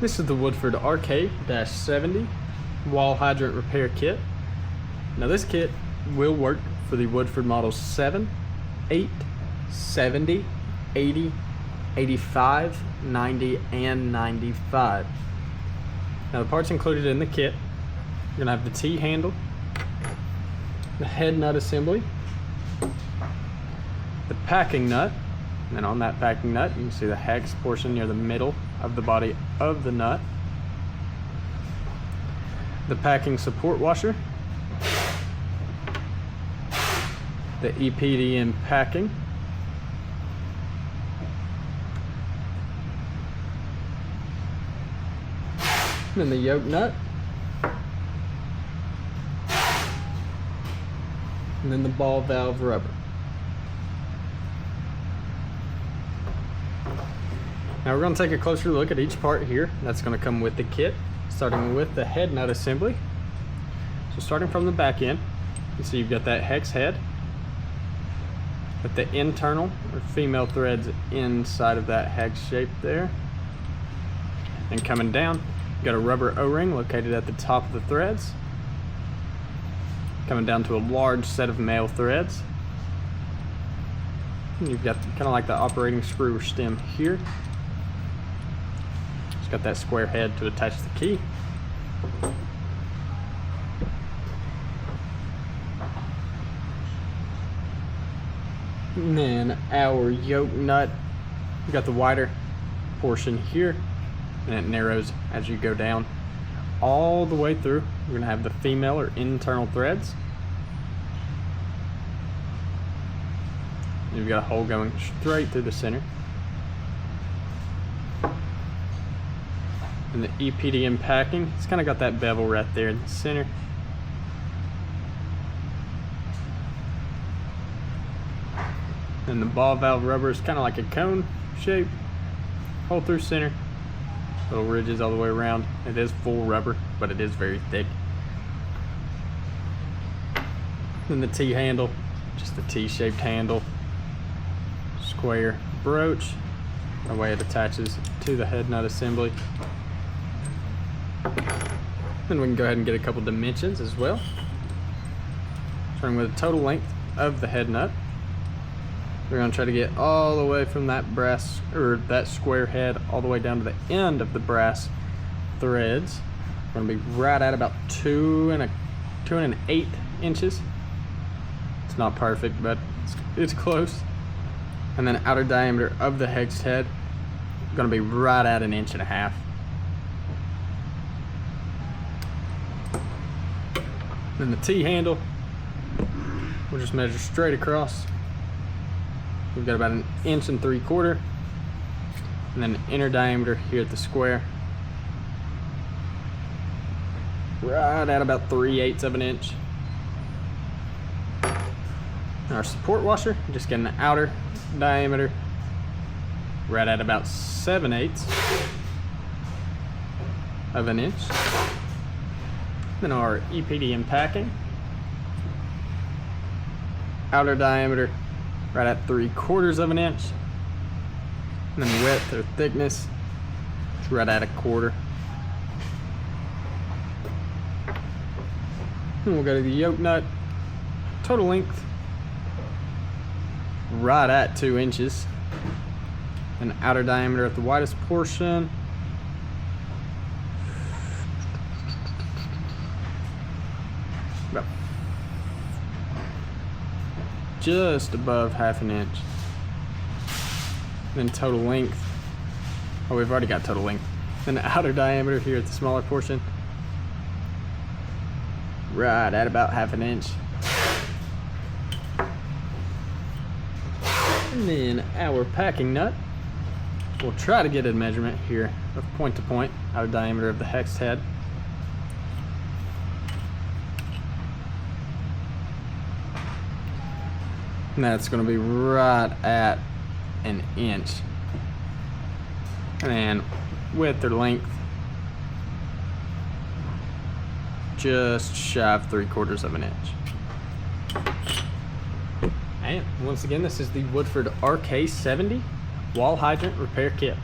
This is the Woodford RK-70 wall hydrant repair kit. Now this kit will work for the Woodford models 7, 8, 70, 80, 85, 90, and 95. Now the parts included in the kit, you're gonna have the T-handle, the head nut assembly, the packing nut, and then on that packing nut you can see the hex portion near the middle of the body of the nut, the packing support washer, the EPDM packing, and then the yoke nut, and then the ball valve rubber. Now we're going to take a closer look at each part here that's going to come with the kit, starting with the head nut assembly. So starting from the back end, you see you've got that hex head with the internal or female threads inside of that hex shape there. And coming down, you've got a rubber O-ring located at the top of the threads, coming down to a large set of male threads. And you've got kind of like the operating screw or stem here. It's got that square head to attach the key. And then our yoke nut, you got the wider portion here, and it narrows as you go down all the way through. You're gonna have the female or internal threads. You've got a hole going straight through the center. And the EPDM packing, it's kind of got that bevel right there in the center. And the ball valve rubber is kind of like a cone shape, hole through center, little ridges all the way around. It is full rubber, but it is very thick. Then the T handle, just the T-shaped handle, square broach, the way it attaches to the head nut assembly. Then we can go ahead and get a couple dimensions as well. Starting with the total length of the head nut. We're going to try to get all the way from that brass or that square head all the way down to the end of the brass threads. We're going to be right at about 2 1/8 inches. It's not perfect, but it's close. And then outer diameter of the hex head, going to be right at 1.5 inches. Then the T handle, we'll just measure straight across. We've got about 1.75 inches, and then the inner diameter here at the square, right at about 3/8 of an inch. And our support washer, just getting the outer diameter right at about 7/8 of an inch. Then our EPDM packing, outer diameter right at 3/4 of an inch, and then width or thickness is right at 1/4. And we'll go to the yoke nut, total length right at 2 inches, and outer diameter at the widest portion about just above 1/2 inch. Then total length, oh, we've already got total length. Then the outer diameter here at the smaller portion, right at about 1/2 inch. And then our packing nut, we'll try to get a measurement here of point to point, outer diameter of the hex head. And that's going to be right at 1 inch. And then width or length, just shy of 3/4 of an inch. And once again, this is the Woodford RK-70 wall hydrant repair kit.